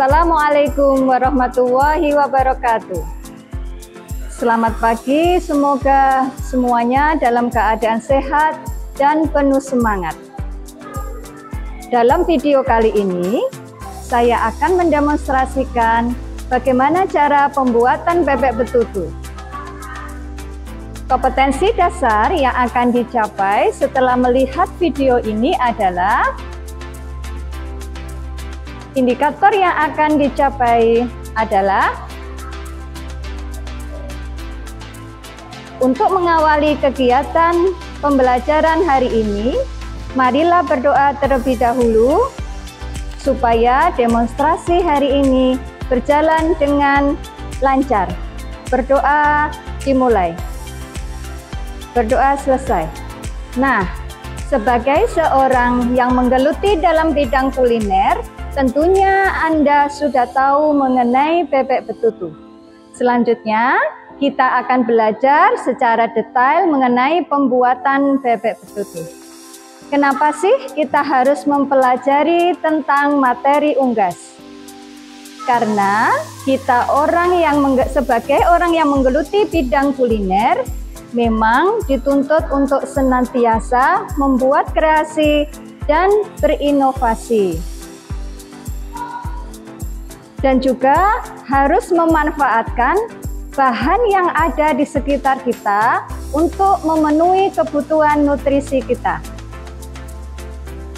Assalamualaikum warahmatullahi wabarakatuh. Selamat pagi, semoga semuanya dalam keadaan sehat dan penuh semangat. Dalam video kali ini, saya akan mendemonstrasikan bagaimana cara pembuatan bebek betutu. Kompetensi dasar yang akan dicapai setelah melihat video ini adalah indikator yang akan dicapai adalah untuk mengawali kegiatan pembelajaran hari ini, marilah berdoa terlebih dahulu supaya demonstrasi hari ini berjalan dengan lancar. Berdoa dimulai. Berdoa selesai. Nah, sebagai seorang yang menggeluti dalam bidang kuliner, tentunya Anda sudah tahu mengenai bebek betutu. Selanjutnya, kita akan belajar secara detail mengenai pembuatan bebek betutu. Kenapa sih kita harus mempelajari tentang materi unggas? Karena kita sebagai orang yang menggeluti bidang kuliner, memang dituntut untuk senantiasa membuat kreasi dan berinovasi. Dan juga harus memanfaatkan bahan yang ada di sekitar kita untuk memenuhi kebutuhan nutrisi kita.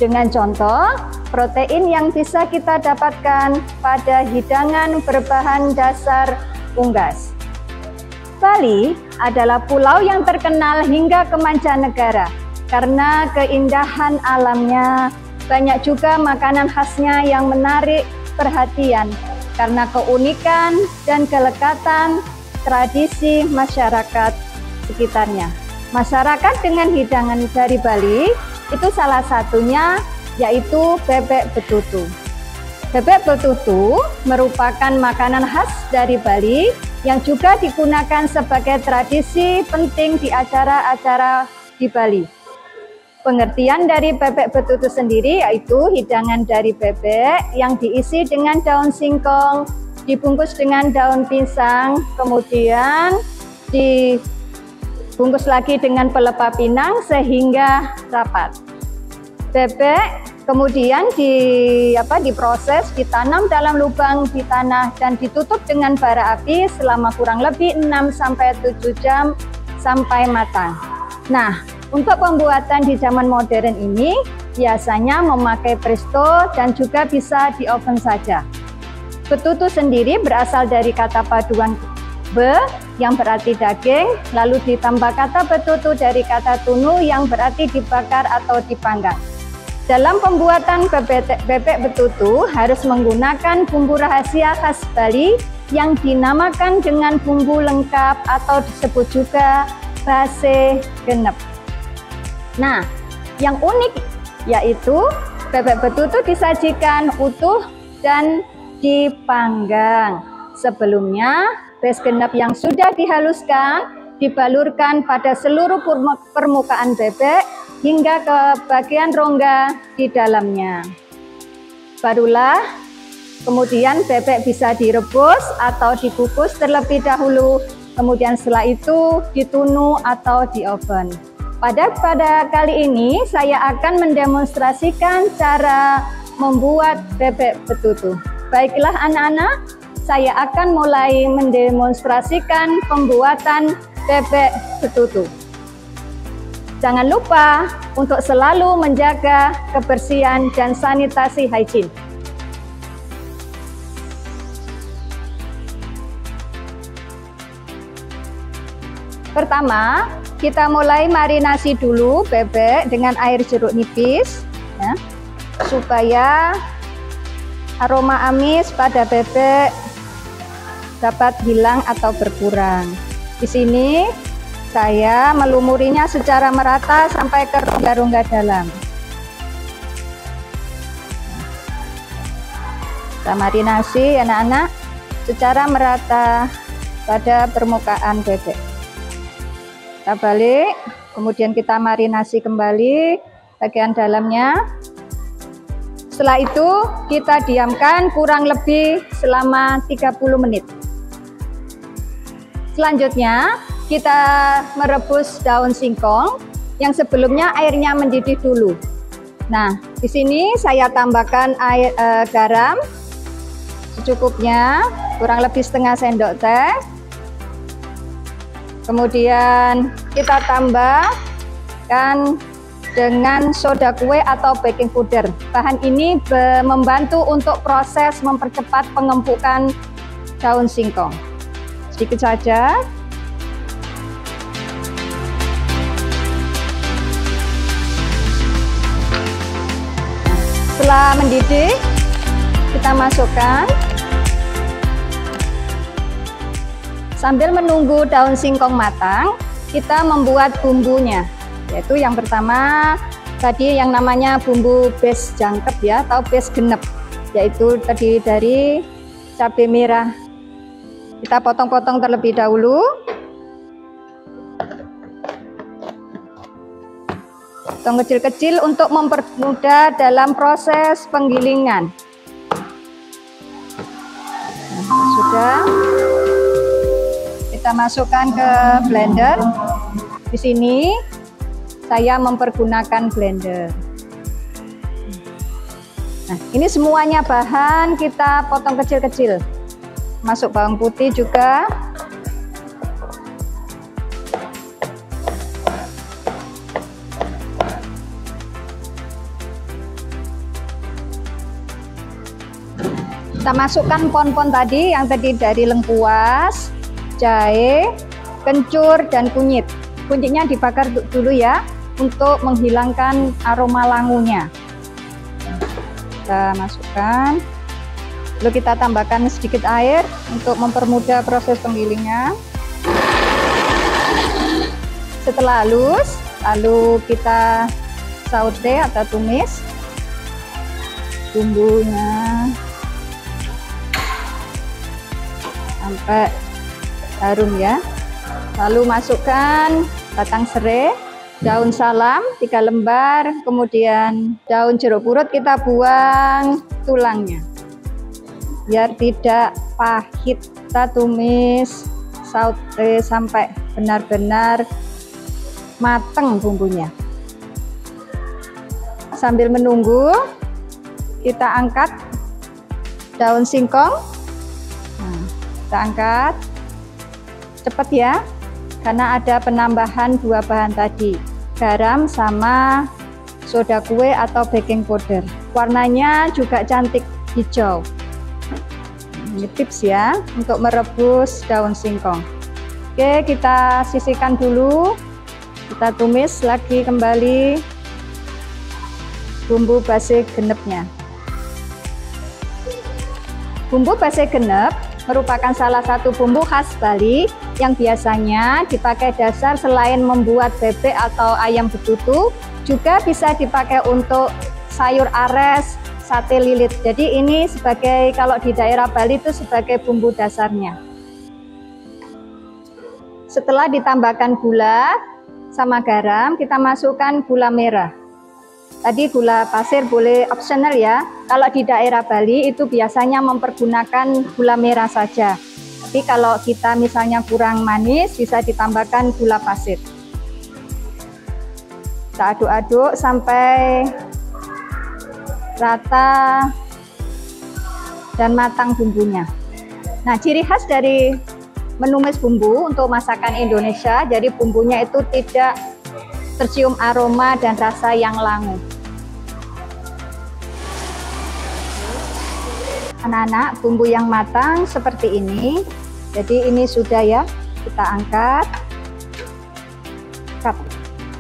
Dengan contoh, protein yang bisa kita dapatkan pada hidangan berbahan dasar unggas. Bali adalah pulau yang terkenal hingga ke mancanegara karena keindahan alamnya. Banyak juga makanan khasnya yang menarik perhatian karena keunikan dan kelekatan tradisi masyarakat sekitarnya. Masyarakat dengan hidangan dari Bali itu salah satunya yaitu bebek betutu. Bebek betutu merupakan makanan khas dari Bali yang juga digunakan sebagai tradisi penting di acara-acara di Bali. Pengertian dari bebek betutu sendiri yaitu hidangan dari bebek yang diisi dengan daun singkong, dibungkus dengan daun pisang, kemudian dibungkus lagi dengan pelepah pinang sehingga rapat. Bebek kemudian diproses, ditanam dalam lubang di tanah dan ditutup dengan bara api selama kurang lebih 6-7 jam sampai matang. Nah, untuk pembuatan di zaman modern ini biasanya memakai presto dan juga bisa di oven saja. Betutu sendiri berasal dari kata paduan be yang berarti daging, lalu ditambah kata betutu dari kata tunu yang berarti dibakar atau dipanggang. Dalam pembuatan bebek betutu harus menggunakan bumbu rahasia khas Bali yang dinamakan dengan bumbu lengkap atau disebut juga base genep. Nah, yang unik yaitu bebek betutu disajikan utuh dan dipanggang. Sebelumnya, base genep yang sudah dihaluskan dibalurkan pada seluruh permukaan bebek hingga ke bagian rongga di dalamnya. Barulah kemudian bebek bisa direbus atau dikukus terlebih dahulu, kemudian setelah itu ditunu atau di oven. Pada kali ini saya akan mendemonstrasikan cara membuat bebek betutu. Baiklah anak-anak, saya akan mulai mendemonstrasikan pembuatan bebek betutu. Jangan lupa untuk selalu menjaga kebersihan dan sanitasi hygiene. Pertama, kita mulai marinasi dulu bebek dengan air jeruk nipis ya, supaya aroma amis pada bebek dapat hilang atau berkurang. Di sini saya melumurinya secara merata sampai ke rongga-rongga dalam. Kita marinasi anak-anak secara merata pada permukaan bebek. Kita balik, kemudian kita marinasi kembali bagian dalamnya Setelah itu kita diamkan kurang lebih selama 30 menit. Selanjutnya kita merebus daun singkong yang sebelumnya airnya mendidih dulu. Nah, di sini saya tambahkan garam secukupnya, kurang lebih setengah sendok teh. Kemudian kita tambahkan dengan soda kue atau baking powder. Bahan ini membantu untuk proses mempercepat pengempukan daun singkong. Sedikit saja. Setelah mendidih, kita masukkan. Sambil menunggu daun singkong matang, kita membuat bumbunya. Yaitu yang pertama tadi yang namanya bumbu bes jangkep ya, atau bes genep, yaitu terdiri dari cabai merah. Kita potong-potong terlebih dahulu. Potong kecil-kecil untuk mempermudah dalam proses penggilingan. Nah, sudah. Kita masukkan ke blender. Di sini saya mempergunakan blender. Nah, ini semuanya bahan kita potong kecil-kecil. Masuk bawang putih juga. Kita masukkan pon-pon tadi yang terdiri dari lengkuas, jahe, kencur, dan kunyit. Kunyitnya dibakar dulu ya, untuk menghilangkan aroma langunya. Kita masukkan. Lalu kita tambahkan sedikit air untuk mempermudah proses penggilingan. Setelah halus, lalu kita saute atau tumis bumbunya sampai harum ya. Lalu masukkan batang serai, daun salam 3 lembar, kemudian daun jeruk purut kita buang tulangnya biar tidak pahit. Kita tumis, saute sampai benar-benar matang bumbunya. Sambil menunggu, kita angkat daun singkong. Nah, kita angkat cepat ya, karena ada penambahan 2 bahan tadi, garam sama soda kue atau baking powder. Warnanya juga cantik hijau. Ini tips ya untuk merebus daun singkong. Oke, kita sisihkan dulu. Kita tumis lagi kembali bumbu base genepnya. Bumbu base genep merupakan salah satu bumbu khas Bali yang biasanya dipakai dasar selain membuat bebek atau ayam betutu, juga bisa dipakai untuk sayur ares, sate lilit. Jadi ini sebagai, kalau di daerah Bali itu sebagai bumbu dasarnya. Setelah ditambahkan gula sama garam, kita masukkan gula merah. Tadi gula pasir boleh opsional ya. Kalau di daerah Bali itu biasanya mempergunakan gula merah saja. Tapi kalau kita misalnya kurang manis, bisa ditambahkan gula pasir. Kita aduk-aduk sampai rata dan matang bumbunya. Nah, ciri khas dari menumis bumbu untuk masakan Indonesia, jadi bumbunya itu tidak tercium aroma dan rasa yang langu. Anak-anak, bumbu yang matang seperti ini. Jadi ini sudah ya, kita angkat.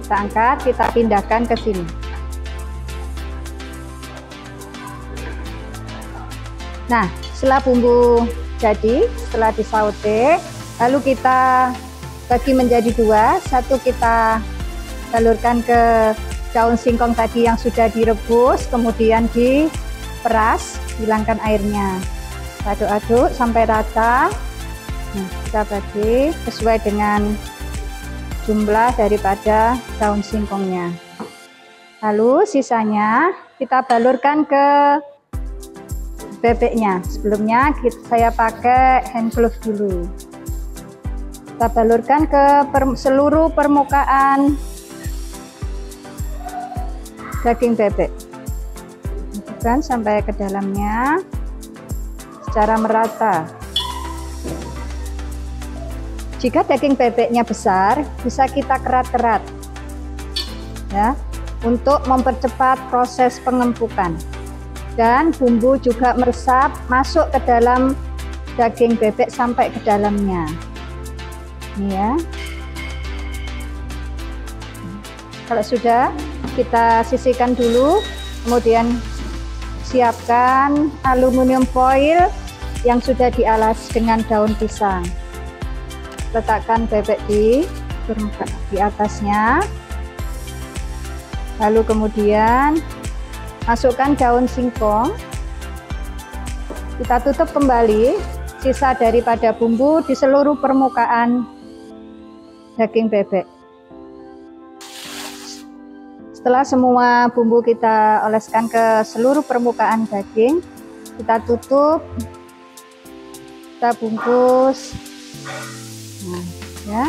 Kita angkat, kita pindahkan ke sini. Nah, setelah bumbu jadi, setelah disaute, lalu kita bagi menjadi 2. Satu kita salurkan ke daun singkong tadi yang sudah direbus, kemudian diperas, hilangkan airnya. Aduk-aduk sampai rata. Nah, kita bagi sesuai dengan jumlah daripada daun singkongnya. Lalu sisanya kita balurkan ke bebeknya. Sebelumnya saya pakai hand glove dulu. Kita balurkan ke seluruh permukaan daging bebek. Masukkan sampai ke dalamnya secara merata. Jika daging bebeknya besar, bisa kita kerat-kerat ya, untuk mempercepat proses pengempukan. Dan bumbu juga meresap masuk ke dalam daging bebek sampai ke dalamnya. Ini ya. Kalau sudah, kita sisihkan dulu, kemudian siapkan aluminium foil yang sudah dialas dengan daun pisang. Letakkan bebek di atasnya, lalu kemudian masukkan daun singkong. Kita tutup kembali sisa daripada bumbu di seluruh permukaan daging bebek. Setelah semua bumbu kita oleskan ke seluruh permukaan daging, kita tutup, kita bungkus, nah, ya.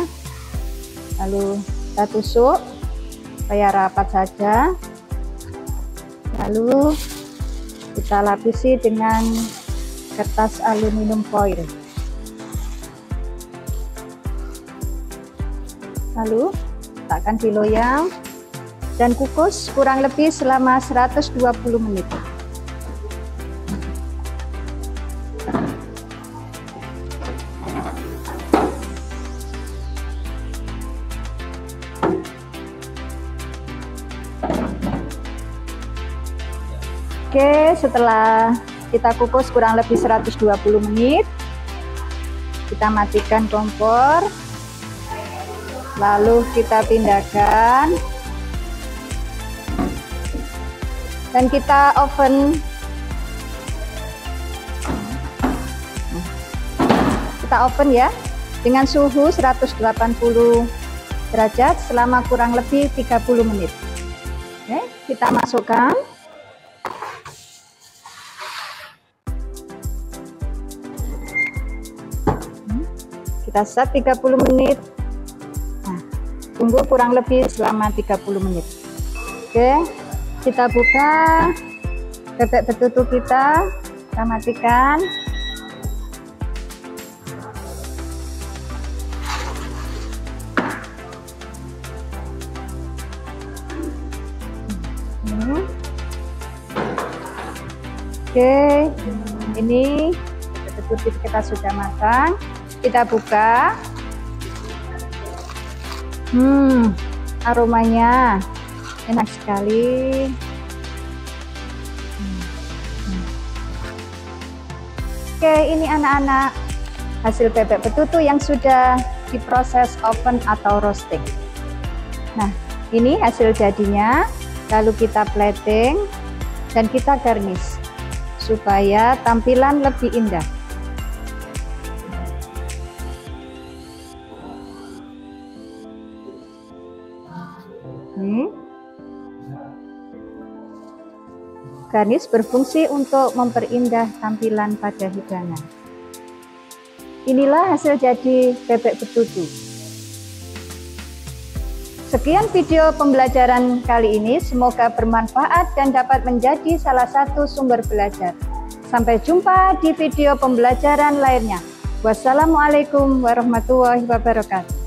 Lalu kita tusuk supaya rapat saja. Lalu kita lapisi dengan kertas aluminium foil. Lalu letakkan di loyang dan kukus kurang lebih selama 120 menit. Oke, setelah kita kukus kurang lebih 120 menit, kita matikan kompor, lalu kita pindahkan dan kita oven. Kita oven ya dengan suhu 180 derajat selama kurang lebih 30 menit. Oke, kita masukkan. Kita set 30 menit. Nah, tunggu kurang lebih selama 30 menit. Oke, kita buka bebek betutu kita matikan. Oke, ini bebek betutu kita sudah matang. Kita buka. Aromanya enak sekali. Oke, ini anak-anak hasil bebek betutu yang sudah diproses oven atau roasting. Nah, ini hasil jadinya. Lalu kita plating dan kita garnish supaya tampilan lebih indah. Garnish berfungsi untuk memperindah tampilan pada hidangan. Inilah hasil jadi bebek betutu. Sekian video pembelajaran kali ini, semoga bermanfaat dan dapat menjadi salah satu sumber belajar. Sampai jumpa di video pembelajaran lainnya. Wassalamualaikum warahmatullahi wabarakatuh.